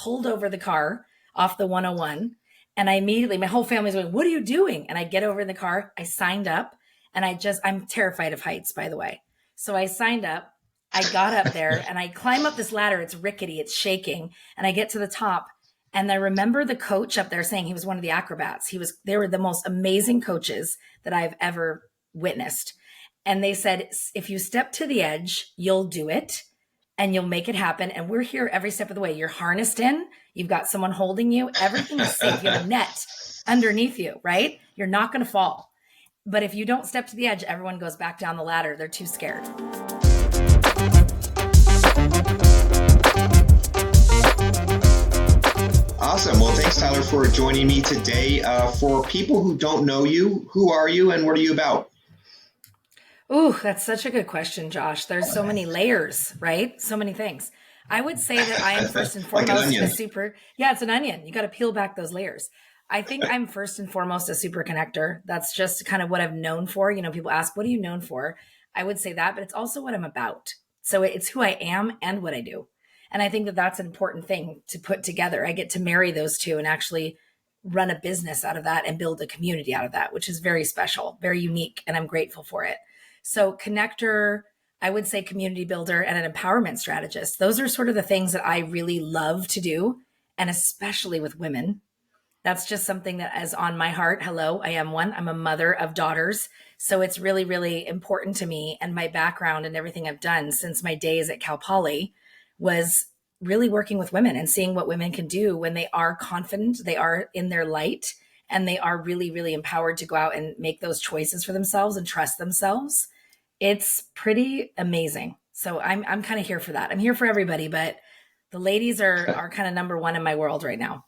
pulled over the car off the 101. And I immediately, my whole family's going, what are you doing? And I get over in the car, I signed up, and I'm terrified of heights, by the way. So I signed up, I got up there and I climb up this ladder. It's rickety, it's shaking. And I get to the top. And I remember the coach up there saying he was one of the acrobats. They were the most amazing coaches that I've ever witnessed. And they said, if you step to the edge, you'll do it and you'll make it happen. And we're here every step of the way. You're harnessed in, you've got someone holding you. Everything is safe. You have a net underneath you, right? You're not going to fall. But if you don't step to the edge, everyone goes back down the ladder. They're too scared. Awesome. Well, thanks, Tyler, for joining me today. For people who don't know you, who are you and what are you about? Ooh, that's such a good question, Josh. There's so many layers, right? So many things. I would say that I am first and foremost it's an onion. You got to peel back those layers. I think I'm first and foremost a super connector. That's just kind of what I'm known for. You know, people ask, what are you known for? I would say that, but it's also what I'm about. So it's who I am and what I do. And I think that that's an important thing to put together. I get to marry those two and actually run a business out of that and build a community out of that, which is very special, very unique. And I'm grateful for it. So connector, I would say community builder and an empowerment strategist. Those are sort of the things that I really love to do. And especially with women, that's just something that is on my heart. Hello, I am one. I'm a mother of daughters. So it's really, really important to me. And my background and everything I've done since my days at Cal Poly was really working with women and seeing what women can do when they are confident, they are in their light, and they are really, really empowered to go out and make those choices for themselves and trust themselves. It's pretty amazing. So I'm kind of here for that. I'm here for everybody, but the ladies are kind of number one in my world right now.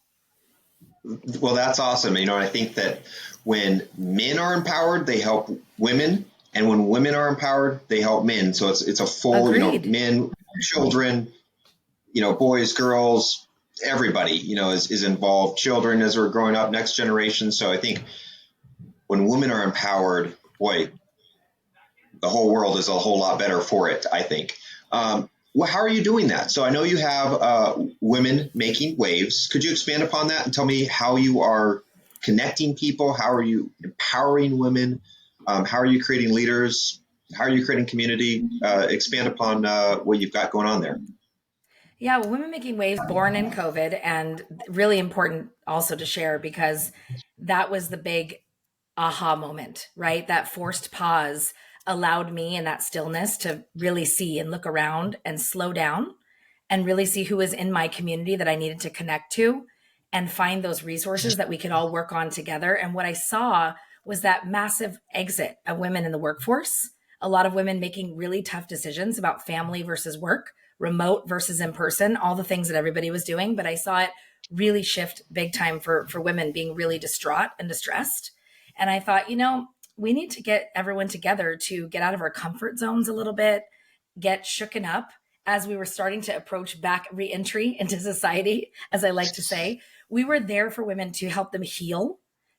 Well, that's awesome. You know, I think that when men are empowered, they help women. And when women are empowered, they help men. So it's a full, Agreed. Men, children, boys, girls, everybody, is involved. Children as we're growing up, next generation. So I think when women are empowered, boy, the whole world is a whole lot better for it, I think. Well, how are you doing that? So I know you have women making waves. Could you expand upon that and tell me how you are connecting people? How are you empowering women? How are you creating leaders? How are you creating community? Expand upon what you've got going on there. Yeah, well, Women Making Waves, born in COVID, and really important also to share because that was the big aha moment, right? That forced pause allowed me in that stillness to really see and look around and slow down and really see who was in my community that I needed to connect to and find those resources that we could all work on together. And what I saw was that massive exit of women in the workforce, a lot of women making really tough decisions about family versus work, remote versus in person, all the things that everybody was doing. But I saw it really shift big time for women being really distraught and distressed. And I thought, we need to get everyone together to get out of our comfort zones a little bit, get shooken up as we were starting to approach back re-entry into society, as I like to say. We were there for women to help them heal,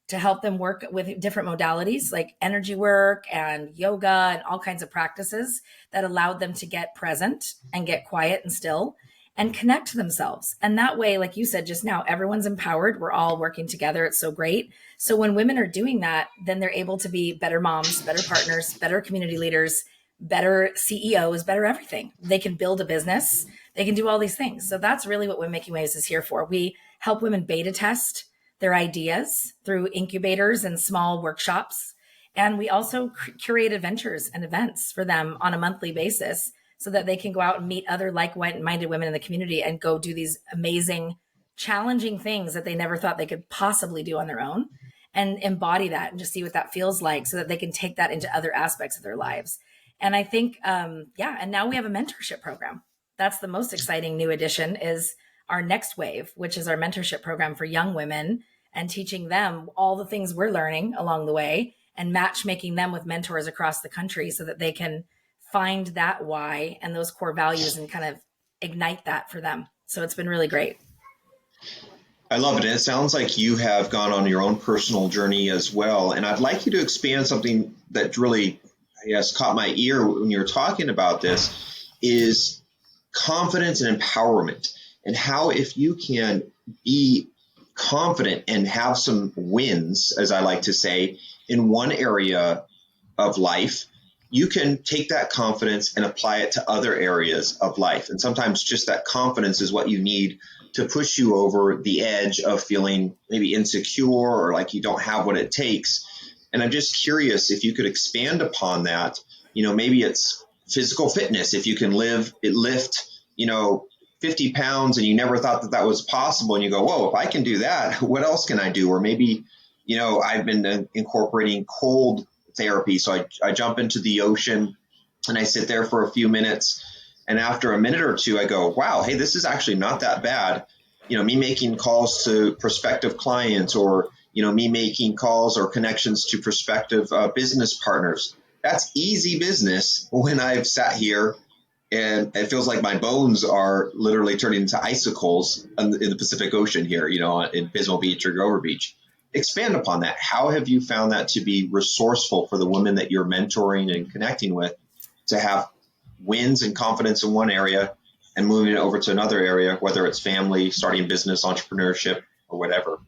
to help them work with different modalities like energy work and yoga and all kinds of practices that allowed them to get present and get quiet and still and connect to themselves. And that way, like you said just now, everyone's empowered. We're all working together. It's so great. So when women are doing that, then they're able to be better moms, better partners, better community leaders, better CEOs, better everything. They can build a business. They can do all these things. So that's really what Women Making Waves is here for. We help women beta test their ideas through incubators and small workshops. And we also curate adventures and events for them on a monthly basis so that they can go out and meet other like-minded women in the community and go do these amazing, challenging things that they never thought they could possibly do on their own and embody that and just see what that feels like so that they can take that into other aspects of their lives. And I think, and now we have a mentorship program. That's the most exciting new addition is our next wave, which is our mentorship program for young women and teaching them all the things we're learning along the way and matchmaking them with mentors across the country so that they can find that why and those core values and kind of ignite that for them. So it's been really great. I love it. And it sounds like you have gone on your own personal journey as well. And I'd like you to expand something that really, I guess, caught my ear when you were talking about this is confidence and empowerment. and how, if you can be confident and have some wins, as I like to say, in one area of life, you can take that confidence and apply it to other areas of life. And sometimes just that confidence is what you need to push you over the edge of feeling maybe insecure or like you don't have what it takes. And I'm just curious if you could expand upon that. Maybe it's physical fitness. If you can lift, 50 pounds and you never thought that was possible, and you go, whoa, if I can do that, what else can I do? Or maybe, I've been incorporating cold therapy. So I jump into the ocean and I sit there for a few minutes. And after a minute or two, I go, wow, hey, this is actually not that bad. Me making calls to prospective clients, or, me making calls or connections to prospective business partners. That's easy business when I've sat here and it feels like my bones are literally turning into icicles in the Pacific Ocean here, in Pismo Beach or Grover Beach. Expand upon that. How have you found that to be resourceful for the women that you're mentoring and connecting with to have wins and confidence in one area and moving it over to another area, whether it's family, starting business, entrepreneurship, or whatever?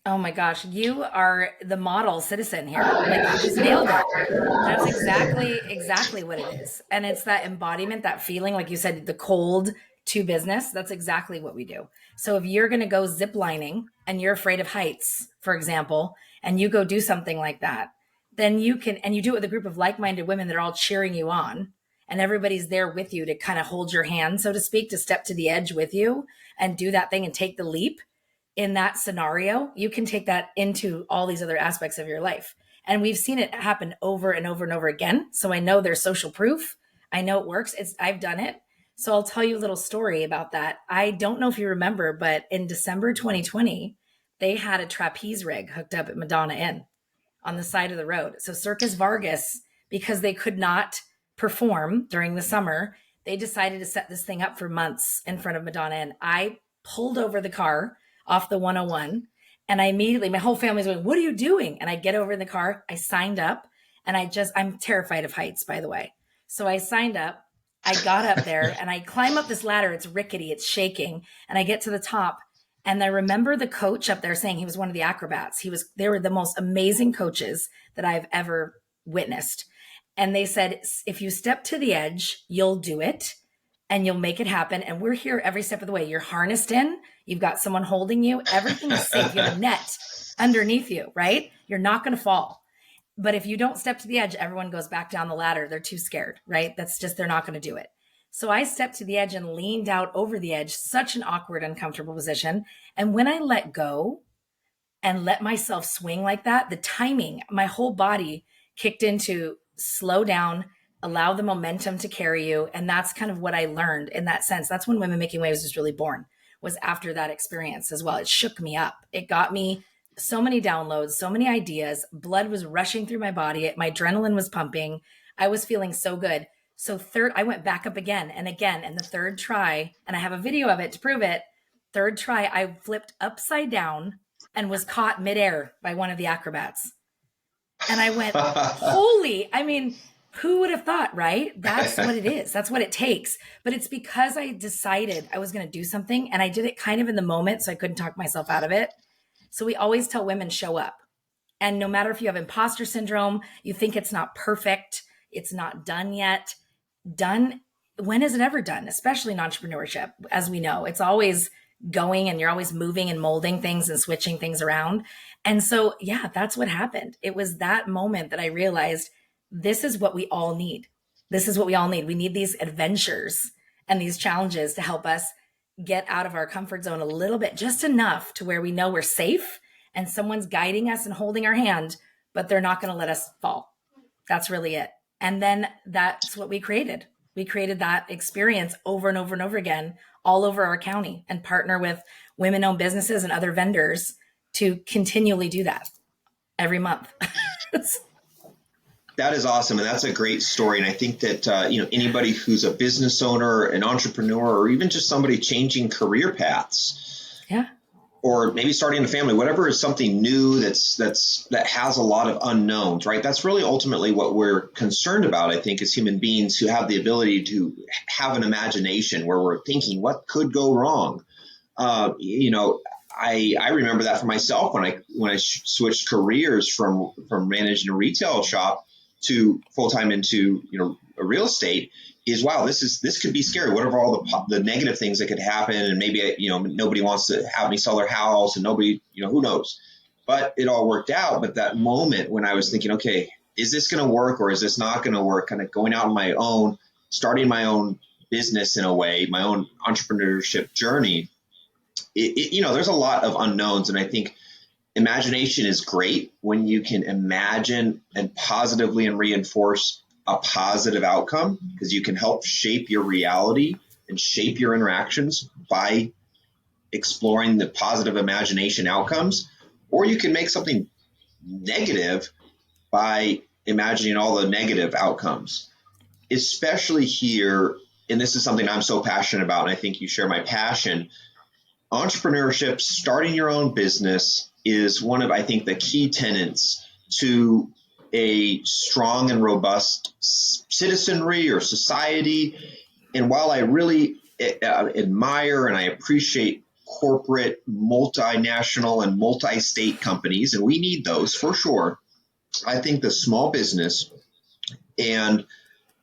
Oh my gosh, you are the model citizen here. Like, you just nailed it. That's exactly what it is. And it's that embodiment, that feeling, like you said, the cold to business. That's exactly what we do. So if you're going to go zip lining and you're afraid of heights, for example, and you go do something like that, then you can, and you do it with a group of like-minded women that are all cheering you on, and everybody's there with you to kind of hold your hand, so to speak, to step to the edge with you and do that thing and take the leap. In that scenario, you can take that into all these other aspects of your life. And we've seen it happen over and over and over again. So I know there's social proof. I know it works. I've done it. So I'll tell you a little story about that. I don't know if you remember, but in December 2020, they had a trapeze rig hooked up at Madonna Inn on the side of the road. So Circus Vargas, because they could not perform during the summer, they decided to set this thing up for months in front of Madonna Inn. I pulled over the car off the 101. And I immediately, my whole family's going, what are you doing? And I get over in the car, I signed up, and I'm terrified of heights, by the way. So I signed up, I got up there and I climb up this ladder. It's rickety, it's shaking. And I get to the top. And I remember the coach up there saying, he was one of the acrobats. They were the most amazing coaches that I've ever witnessed. And they said, if you step to the edge, you'll do it and you'll make it happen. And we're here every step of the way. You're harnessed in, you've got someone holding you, everything is safe. You have a net underneath you, right? You're not going to fall. But if you don't step to the edge, everyone goes back down the ladder. They're too scared, right? They're not going to do it. So I stepped to the edge and leaned out over the edge, such an awkward, uncomfortable position. And when I let go and let myself swing like that, the timing, my whole body kicked into slow down, allow the momentum to carry you. And that's kind of what I learned in that sense. That's when Women Making Waves was really born, was after that experience as well. It shook me up. It got me so many downloads, so many ideas. Blood was rushing through my body. My adrenaline was pumping. I was feeling so good. So I went back up again and again. And the third try, and I have a video of it to prove it. Third try, I flipped upside down and was caught midair by one of the acrobats. And I went, holy, who would have thought, right? That's what it is. That's what it takes. But it's because I decided I was going to do something, and I did it kind of in the moment, so I couldn't talk myself out of it. So we always tell women, show up. And no matter if you have imposter syndrome, you think it's not perfect, it's not done yet. Done. When is it ever done? Especially in entrepreneurship, as we know, it's always going and you're always moving and molding things and switching things around. And so, yeah, that's what happened. It was that moment that I realized this is what we all need. This is what we all need. We need these adventures and these challenges to help us get out of our comfort zone a little bit, just enough to where we know we're safe and someone's guiding us and holding our hand, but they're not going to let us fall. That's really it. And then that's what we created. We created that experience over and over and over again, all over our county, and partner with women-owned businesses and other vendors to continually do that every month. That is awesome. And that's a great story. And I think that, anybody who's a business owner, an entrepreneur, or even just somebody changing career paths, yeah, or maybe starting a family, whatever is something new that has a lot of unknowns, right? That's really ultimately what we're concerned about, I think, as human beings who have the ability to have an imagination where we're thinking, what could go wrong? I remember that for myself when I switched careers from managing a retail shop to full time into a real estate. Is wow, this could be scary. What are all the negative things that could happen? And maybe nobody wants to have me sell their house, and nobody who knows. But it all worked out. But that moment when I was thinking, okay, is this going to work or is this not going to work? Kind of going out on my own, starting my own business in a way, my own entrepreneurship journey. There's a lot of unknowns, and I think imagination is great when you can imagine and positively and reinforce a positive outcome, because you can help shape your reality and shape your interactions by exploring the positive imagination outcomes, or you can make something negative by imagining all the negative outcomes, especially here. And this is something I'm so passionate about, and I think you share my passion. Entrepreneurship, starting your own business, is one of, I think, the key tenets to a strong and robust citizenry or society. And while I really admire and I appreciate corporate, multinational, and multi-state companies, and we need those for sure, I think the small business and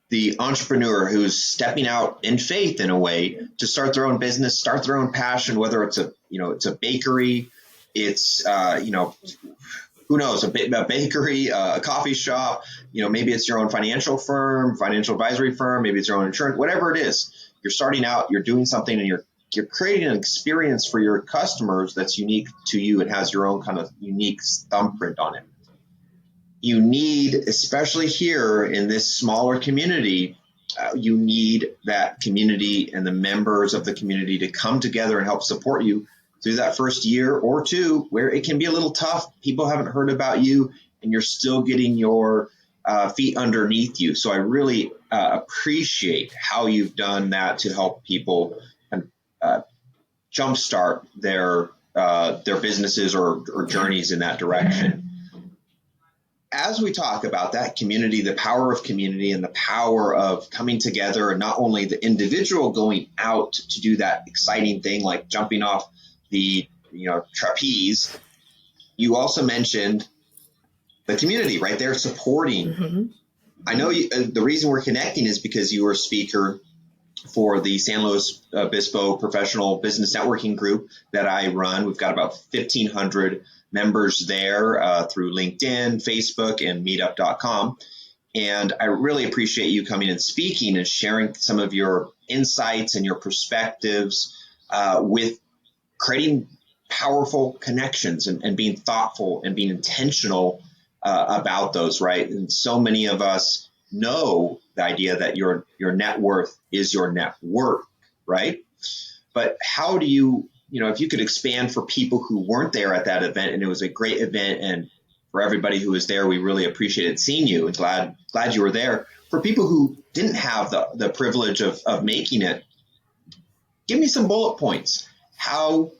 the entrepreneur who's stepping out in faith in a way to start their own business, start their own passion, whether it's a bakery, it's, who knows, a bakery, a coffee shop, maybe it's your own financial advisory firm, maybe it's your own insurance, whatever it is. You're starting out, you're doing something, and you're creating an experience for your customers that's unique to you and has your own kind of unique thumbprint on it. You need, especially here in this smaller community, you need that community and the members of the community to come together and help support you through that first year or two, where it can be a little tough. People haven't heard about you, and you're still getting your feet underneath you. So I really appreciate how you've done that to help people jumpstart their businesses or journeys in that direction. As we talk about that community, the power of community and the power of coming together, and not only the individual going out to do that exciting thing like jumping off the trapeze, you also mentioned the community right there supporting. Mm-hmm. I know the reason we're connecting is because you were a speaker for the San Luis Obispo Professional Business Networking Group that I run. We've got about 1,500 members there through LinkedIn, Facebook, and meetup.com. And I really appreciate you coming and speaking and sharing some of your insights and your perspectives with creating powerful connections and being thoughtful and being intentional about those, right? And so many of us know the idea that your net worth is your net worth, right? But how do you, if you could expand for people who weren't there at that event, and it was a great event, and for everybody who was there, we really appreciated seeing you and glad you were there. For people who didn't have the privilege of making it, give me some bullet points. How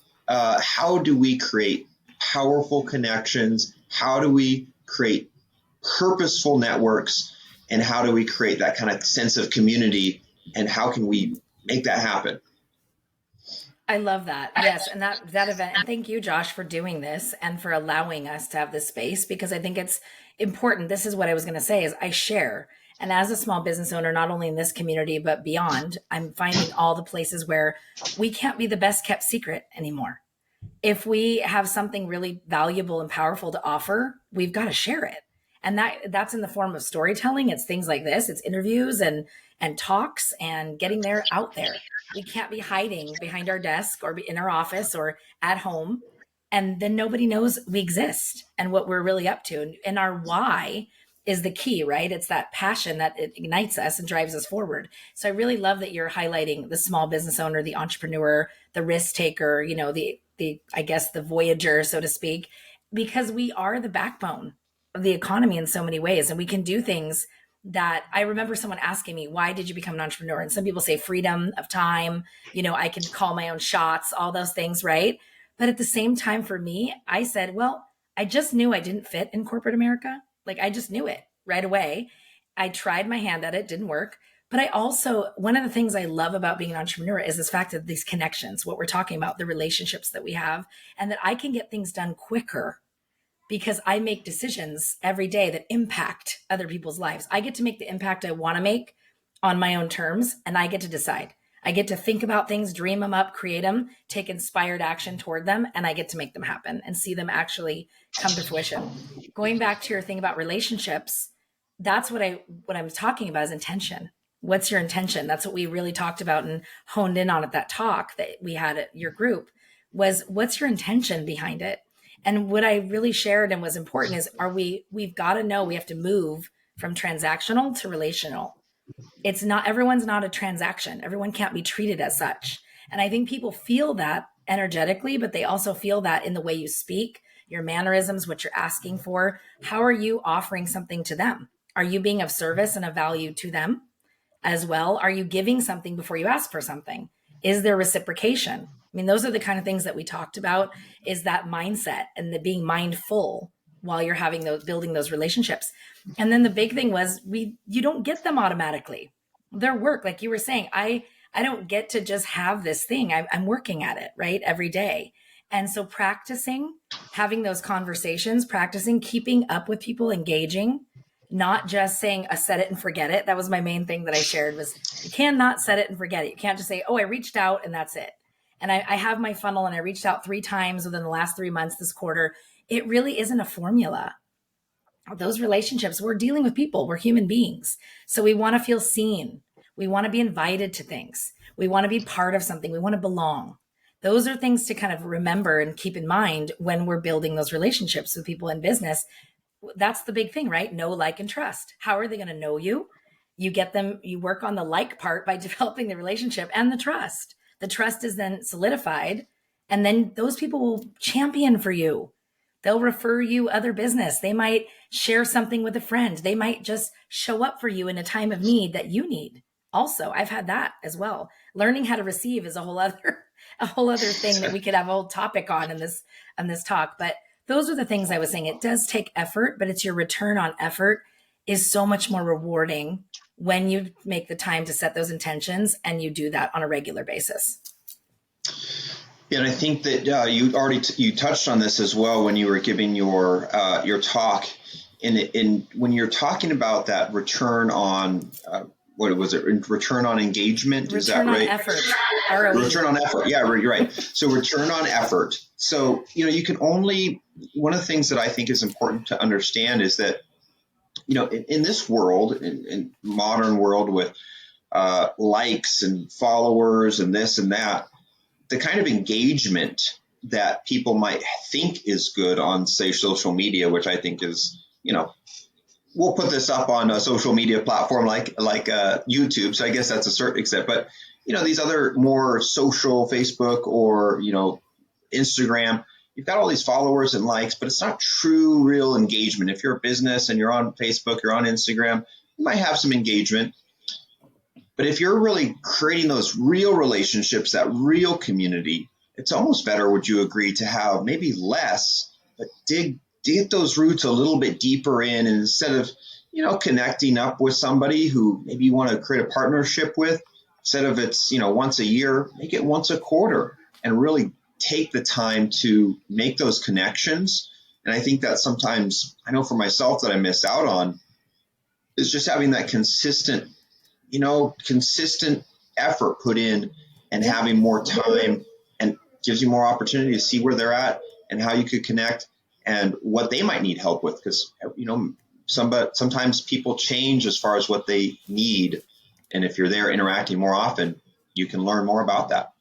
do we create powerful connections? How do we create purposeful networks? And how do we create that kind of sense of community? And how can we make that happen? I love that. Yes. And that event, and thank you, Josh, for doing this and for allowing us to have this space, because I think it's important. This is what I was going to say is I share. And as a small business owner, not only in this community, but beyond, I'm finding all the places where we can't be the best kept secret anymore. If we have something really valuable and powerful to offer, we've got to share it. And that's in the form of storytelling. It's things like this. It's interviews and talks and getting out there. We can't be hiding behind our desk or in our office or at home. And then nobody knows we exist and what we're really up to. And our why is the key, right? It's that passion that it ignites us and drives us forward. So I really love that you're highlighting the small business owner, the entrepreneur, the risk taker, the I guess the voyager, so to speak, because we are the backbone of the economy in so many ways. And we can do things that I remember someone asking me, why did you become an entrepreneur? And some people say freedom of time, I can call my own shots, all those things, right? But at the same time, for me, I said, well, I just knew I didn't fit in corporate America. Like I just knew it right away. I tried my hand at it, didn't work. But I also, one of the things I love about being an entrepreneur is this fact of these connections, what we're talking about, the relationships that we have, and that I can get things done quicker because I make decisions every day that impact other people's lives. I get to make the impact I want to make on my own terms, and I get to decide. I get to think about things, dream them up, create them, take inspired action toward them, and I get to make them happen and see them actually come to fruition. Going back to your thing about relationships, that's what I'm talking about is intention. What's your intention? That's what we really talked about and honed in on at that talk that we had at your group was what's your intention behind it? And what I really shared and was important is we've got to know we have to move from transactional to relational. It's not, everyone's not a transaction. Everyone can't be treated as such. And I think people feel that energetically, but they also feel that in the way you speak, your mannerisms, what you're asking for. How are you offering something to them? Are you being of service and of value to them as well? Are you giving something before you ask for something? Is there reciprocation? I mean, those are the kind of things that we talked about, is that mindset and the being mindful while you're having those, building those relationships. And then the big thing was you don't get them automatically. Their work, like you were saying, I don't get to just have this thing. I'm working at it, right? Every day. And so practicing having those conversations, practicing keeping up with people, engaging, not just saying a set it and forget it. That was my main thing that I shared was you cannot set it and forget it. You can't just say, oh, I reached out and that's it. And I have my funnel and I reached out 3 times within the last 3 months this quarter. It really isn't a formula. Those relationships, we're dealing with people, we're human beings. So we want to feel seen. We want to be invited to things. We want to be part of something. We want to belong. Those are things to kind of remember and keep in mind when we're building those relationships with people in business. That's the big thing, right? Know, like, and trust. How are they going to know you? You get them, you work on the like part by developing the relationship and the trust. The trust is then solidified. And then those people will champion for you. They'll refer you other business. They might share something with a friend. They might just show up for you in a time of need that you need. Also, I've had that as well. Learning how to receive is a whole other thing that we could have a whole topic on this talk. But those are the things I was saying. It does take effort, but it's your return on effort is so much more rewarding when you make the time to set those intentions and you do that on a regular basis. Yeah, and I think that you touched on this as well when you were giving your talk. In when you're talking about that return on what was it? Return on engagement? Is that right? Return on effort. ROE. Return on effort. Yeah, you're right. So return on effort. So you can only, one of the things that I think is important to understand is that in this world, in modern world with likes and followers and this and that, the kind of engagement that people might think is good on, say, social media, which I think is, we'll put this up on a social media platform like YouTube. So I guess that's a certain extent. But, these other more social, Facebook or, Instagram, you've got all these followers and likes, but it's not true, real engagement. If you're a business and you're on Facebook, you're on Instagram, you might have some engagement. But if you're really creating those real relationships, that real community, it's almost better, would you agree, to have maybe less, but dig those roots a little bit deeper in, and instead of, connecting up with somebody who maybe you want to create a partnership with, instead of it's, once a year, make it once a quarter and really take the time to make those connections. And I think that sometimes, I know for myself that I miss out on, is just having that consistent effort put in and having more time, and gives you more opportunity to see where they're at and how you could connect and what they might need help with. Because, sometimes people change as far as what they need. And if you're there interacting more often, you can learn more about that.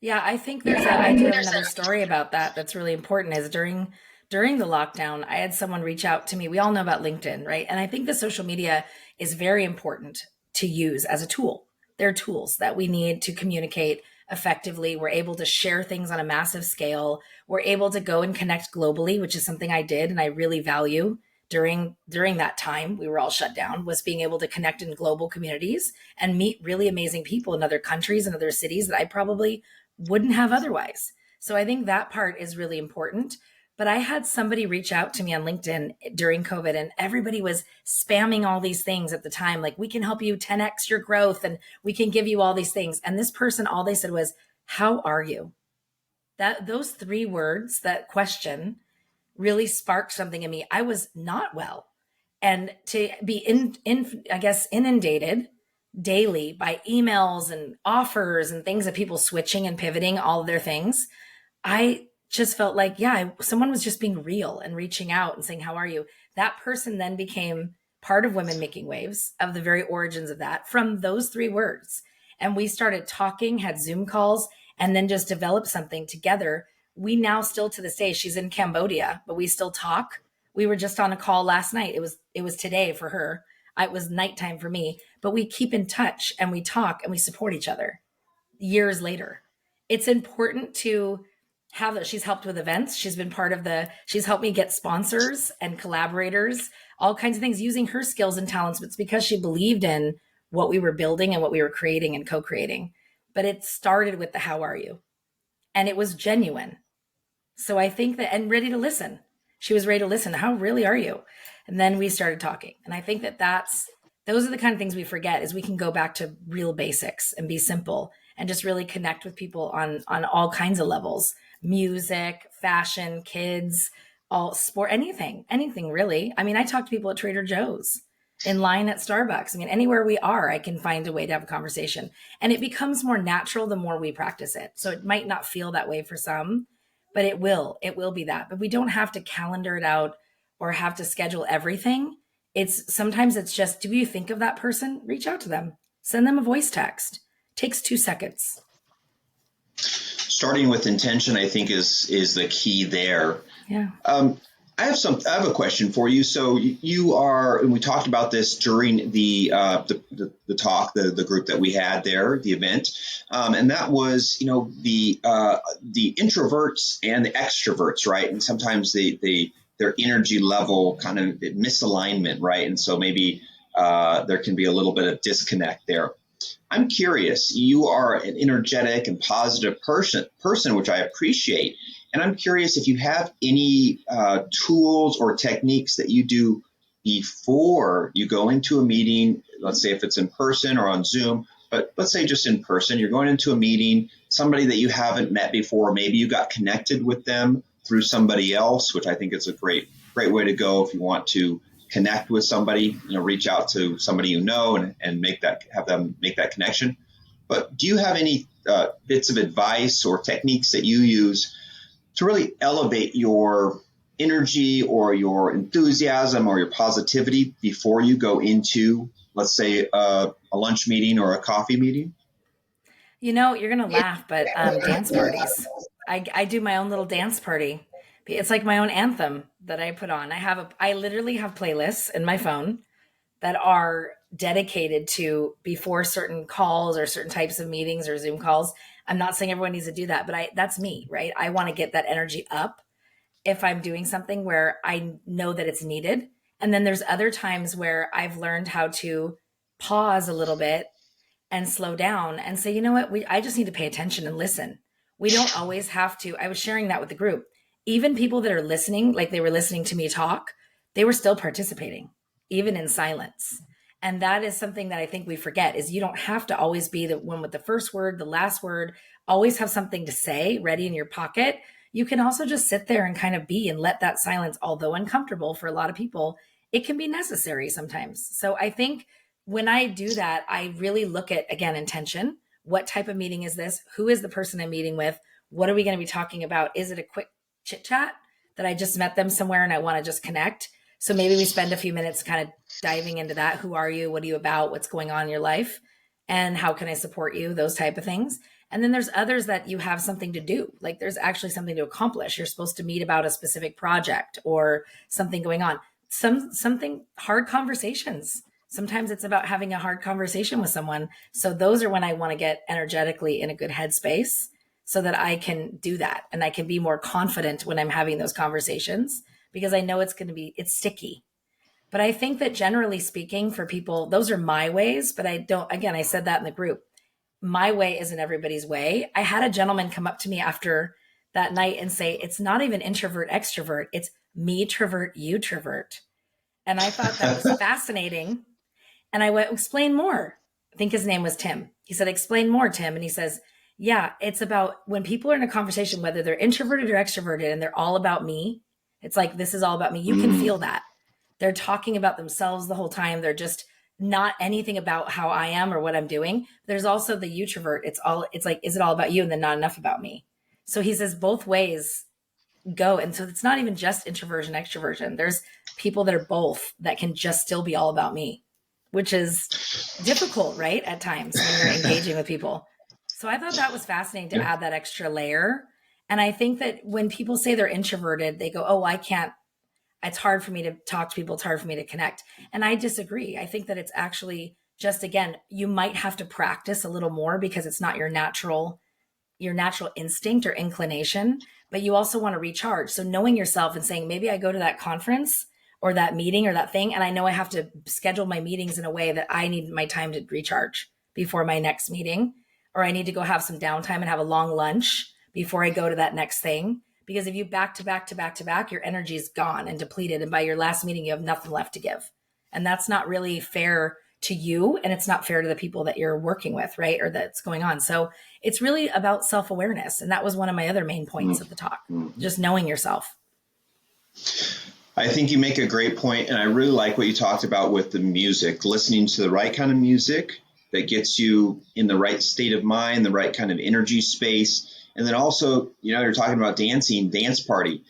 Yeah, I think I do have another story about that that's really important is during the lockdown, I had someone reach out to me. We all know about LinkedIn, right? And I think the social media is very important to use as a tool. They're tools that we need to communicate effectively. We're able to share things on a massive scale. We're able to go and connect globally, which is something I did and I really value during that time we were all shut down, was being able to connect in global communities and meet really amazing people in other countries and other cities that I probably wouldn't have otherwise. So I think that part is really important. But I had somebody reach out to me on LinkedIn during COVID, and everybody was spamming all these things at the time. Like, we can help you 10x your growth and we can give you all these things. And this person, all they said was, how are you? Those 3 words, that question really sparked something in me. I was not well. And to be I guess, inundated daily by emails and offers and things of people switching and pivoting all of their things, I just felt like, yeah, someone was just being real and reaching out and saying, how are you? That person then became part of Women Making Waves, of the very origins of that, from those 3 words. And we started talking, had Zoom calls, and then just developed something together. We now still, to this day, she's in Cambodia, but we still talk. We were just on a call last night. It was today for her. It was nighttime for me, but we keep in touch and we talk and we support each other years later. It's important to have that. She's helped with events. She's been part of she's helped me get sponsors and collaborators, all kinds of things, using her skills and talents. But it's because she believed in what we were building and what we were creating and co-creating. But it started with the how are you? And it was genuine. So I think that, and ready to listen. She was ready to listen. How really are you? And then we started talking. And I think that those are the kind of things we forget, is we can go back to real basics and be simple and just really connect with people on all kinds of levels: music, fashion, kids, all sport, anything really. I mean, I talk to people at Trader Joe's, in line at Starbucks. I mean, anywhere we are, I can find a way to have a conversation. And it becomes more natural the more we practice it. So it might not feel that way for some, but it will be that. But we don't have to calendar it out or have to schedule everything. Sometimes it's just, do you think of that person? Reach out to them, send them a voice text. Takes 2 seconds. Starting with intention, I think, is the key there. Yeah. I have a question for you. So you are, and we talked about this during the talk, the group that we had there, the event, and that was, the introverts and the extroverts, right? And sometimes their energy level kind of misalignment, right? And so maybe there can be a little bit of disconnect there. I'm curious. You are an energetic and positive person, which I appreciate. And I'm curious if you have any tools or techniques that you do before you go into a meeting. Let's say if it's in person or on Zoom, but let's say just in person, you're going into a meeting, somebody that you haven't met before, maybe you got connected with them through somebody else, which I think is a great way to go if you want to connect with somebody, reach out to somebody and have them make that connection. But do you have any bits of advice or techniques that you use to really elevate your energy or your enthusiasm or your positivity before you go into, let's say, a lunch meeting or a coffee meeting? You're going to laugh, but dance parties. I do my own little dance party. It's like my own anthem that I put on. I literally have playlists in my phone that are dedicated to before certain calls or certain types of meetings or Zoom calls. I'm not saying everyone needs to do that, but that's me, right? I want to get that energy up if I'm doing something where I know that it's needed. And then there's other times where I've learned how to pause a little bit and slow down and say, you know what, I just need to pay attention and listen. We don't always have to. I was sharing that with the group. Even people that are listening, like they were listening to me talk, they were still participating, even in silence. And that is something that I think we forget, is you don't have to always be the one with the first word, the last word, always have something to say ready in your pocket. You can also just sit there and kind of be and let that silence, although uncomfortable for a lot of people, it can be necessary sometimes. So I think when I do that, I really look at, again, intention. What type of meeting is this? Who is the person I'm meeting with? What are we going to be talking about? Is it a quick chit chat that I just met them somewhere and I want to just connect? So maybe we spend a few minutes kind of diving into that. Who are you? What are you about? What's going on in your life? And how can I support you? Those type of things. And then there's others that you have something to do. Like there's actually something to accomplish. You're supposed to meet about a specific project or something going on. Something hard conversations. Sometimes it's about having a hard conversation with someone. So those are when I want to get energetically in a good headspace so that I can do that. And I can be more confident when I'm having those conversations because I know it's sticky. But I think that generally speaking for people, those are my ways, but I said that in the group. My way isn't everybody's way. I had a gentleman come up to me after that night and say, it's not even introvert, extrovert. It's me, travert, you, travert. And I thought that was fascinating. And I went, explain more. I think his name was Tim. He said, explain more, Tim. And he says, yeah, it's about when people are in a conversation, whether they're introverted or extroverted, and they're all about me. It's like, this is all about me. You can feel that. They're talking about themselves the whole time. They're just not anything about how I am or what I'm doing. There's also the utrovert. It's like, is it all about you and then not enough about me? So he says both ways go. And so it's not even just introversion, extroversion. There's people that are both that can just still be all about me, which is difficult, right? At times when you're engaging with people. So I thought that was fascinating to add that extra layer. And I think that when people say they're introverted, they go, oh, I can't, it's hard for me to talk to people. It's hard for me to connect. And I disagree. I think that it's actually just, again, you might have to practice a little more because it's not your natural instinct or inclination, but you also want to recharge. So knowing yourself and saying, maybe I go to that conference or that meeting or that thing, and I know I have to schedule my meetings in a way that I need my time to recharge before my next meeting, or I need to go have some downtime and have a long lunch before I go to that next thing. Because if you back to back to back to back, your energy is gone and depleted. And by your last meeting, you have nothing left to give. And that's not really fair to you. And it's not fair to the people that you're working with, right? Or that's going on. So it's really about self-awareness. And that was one of my other main points of the talk, just knowing yourself. I think you make a great point, and I really like what you talked about with the music, listening to the right kind of music that gets you in the right state of mind, the right kind of energy space. And then also, you're talking about dancing, dance party,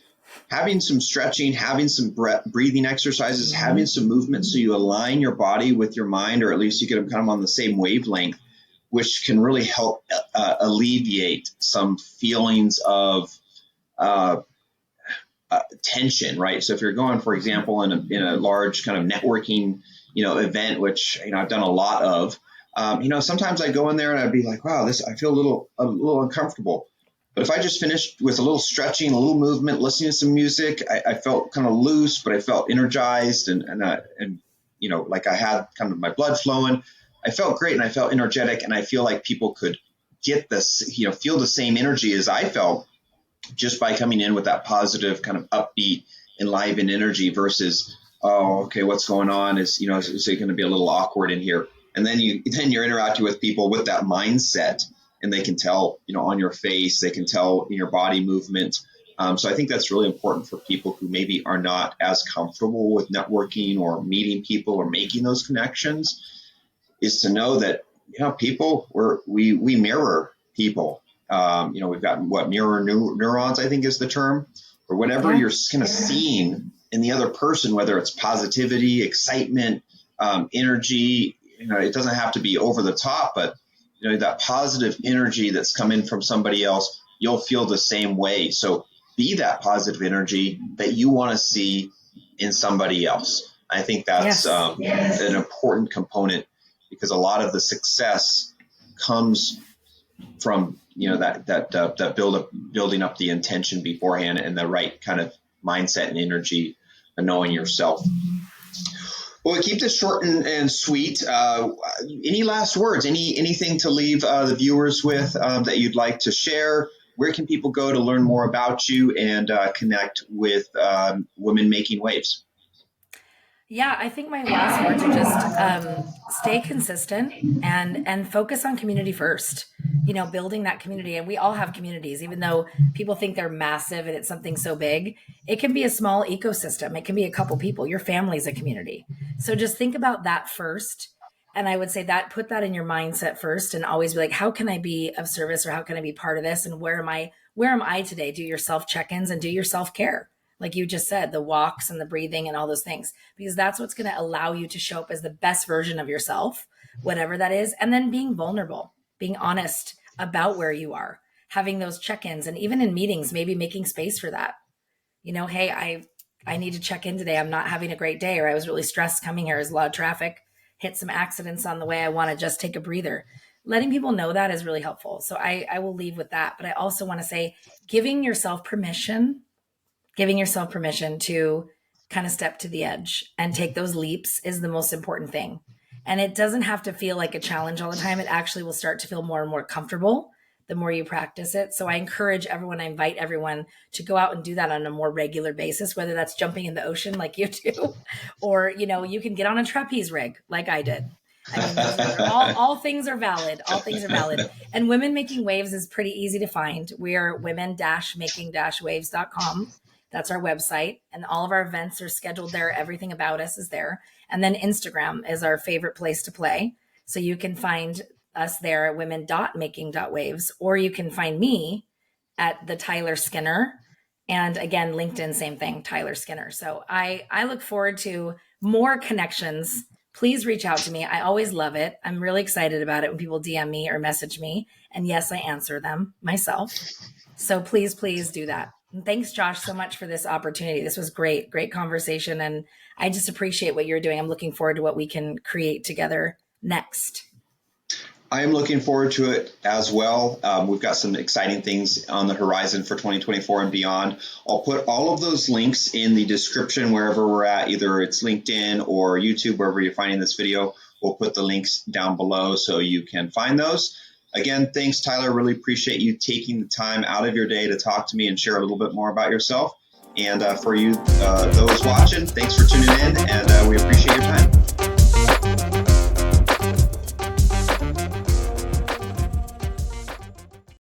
having some stretching, having some breathing exercises, having some movement so you align your body with your mind, or at least you get them kind of on the same wavelength, which can really help alleviate some feelings of tension, right? So if you're going, for example, in a large kind of networking, event, which, I've done a lot of, sometimes I go in there and I'd be like, wow, I feel a little uncomfortable. But if I just finished with a little stretching, a little movement, listening to some music, I felt kind of loose, but I felt energized and like I had kind of my blood flowing. I felt great and I felt energetic, and I feel like people could get this, feel the same energy as I felt just by coming in with that positive kind of upbeat, enlivened energy versus, oh, okay, what's going on? Is it going to be a little awkward in here? And then you're interacting with people with that mindset, and they can tell, on your face, they can tell in your body movement. So I think that's really important for people who maybe are not as comfortable with networking or meeting people or making those connections, is to know that, people, we mirror people. We've got mirror neurons, I think is the term, or whatever you're kind of seeing in the other person, whether it's positivity, excitement, energy. It doesn't have to be over the top, but that positive energy that's coming from somebody else, you'll feel the same way. So be that positive energy that you want to see in somebody else. I think that's an important component, because a lot of the success comes from that building up the intention beforehand and the right kind of mindset and energy and knowing yourself. Well, keep this short and sweet. Any last words? Anything to leave the viewers with that you'd like to share? Where can people go to learn more about you and connect with Women Making Waves? Yeah, I think my last words are just stay consistent and focus on community first. Building that community. And we all have communities, even though people think they're massive and it's something so big. It can be a small ecosystem. It can be a couple people. Your family's a community. So just think about that first. And I would say that put that in your mindset first, and always be like, how can I be of service, or how can I be part of this? And where am I today? Do your self check-ins and do your self-care. Like you just said, the walks and the breathing and all those things, because that's what's going to allow you to show up as the best version of yourself, whatever that is. And then being vulnerable, being honest about where you are, having those check-ins, and even in meetings, maybe making space for that. Hey, I need to check in today. I'm not having a great day, or I was really stressed coming here. There's a lot of traffic, hit some accidents on the way. I want to just take a breather. Letting people know that is really helpful. So I will leave with that. But I also want to say, giving yourself permission to kind of step to the edge and take those leaps is the most important thing. And it doesn't have to feel like a challenge all the time. It actually will start to feel more and more comfortable, the more you practice it. So I encourage everyone, I invite everyone to go out and do that on a more regular basis, whether that's jumping in the ocean like you do, or, you can get on a trapeze rig like I did. I mean, those are all things are valid. All things are valid. And Women Making Waves is pretty easy to find. We are women-making-waves.com. That's our website. And all of our events are scheduled there. Everything about us is there. And then Instagram is our favorite place to play. So you can find us there at women.making.waves, or you can find me at the Tyler Skinner. And again, LinkedIn, same thing, Tyler Skinner. So I look forward to more connections. Please reach out to me. I always love it. I'm really excited about it when people DM me or message me. And yes, I answer them myself. So please do that. And thanks, Josh, so much for this opportunity. This was great conversation. And I just appreciate what you're doing. I'm looking forward to what we can create together next. I am looking forward to it as well. We've got some exciting things on the horizon for 2024 and beyond. I'll put all of those links in the description wherever we're at, either it's LinkedIn or YouTube, wherever you're finding this video. We'll put the links down below so you can find those. Again, thanks, Tyler. Really appreciate you taking the time out of your day to talk to me and share a little bit more about yourself. And for you, those watching, thanks for tuning in, and we appreciate your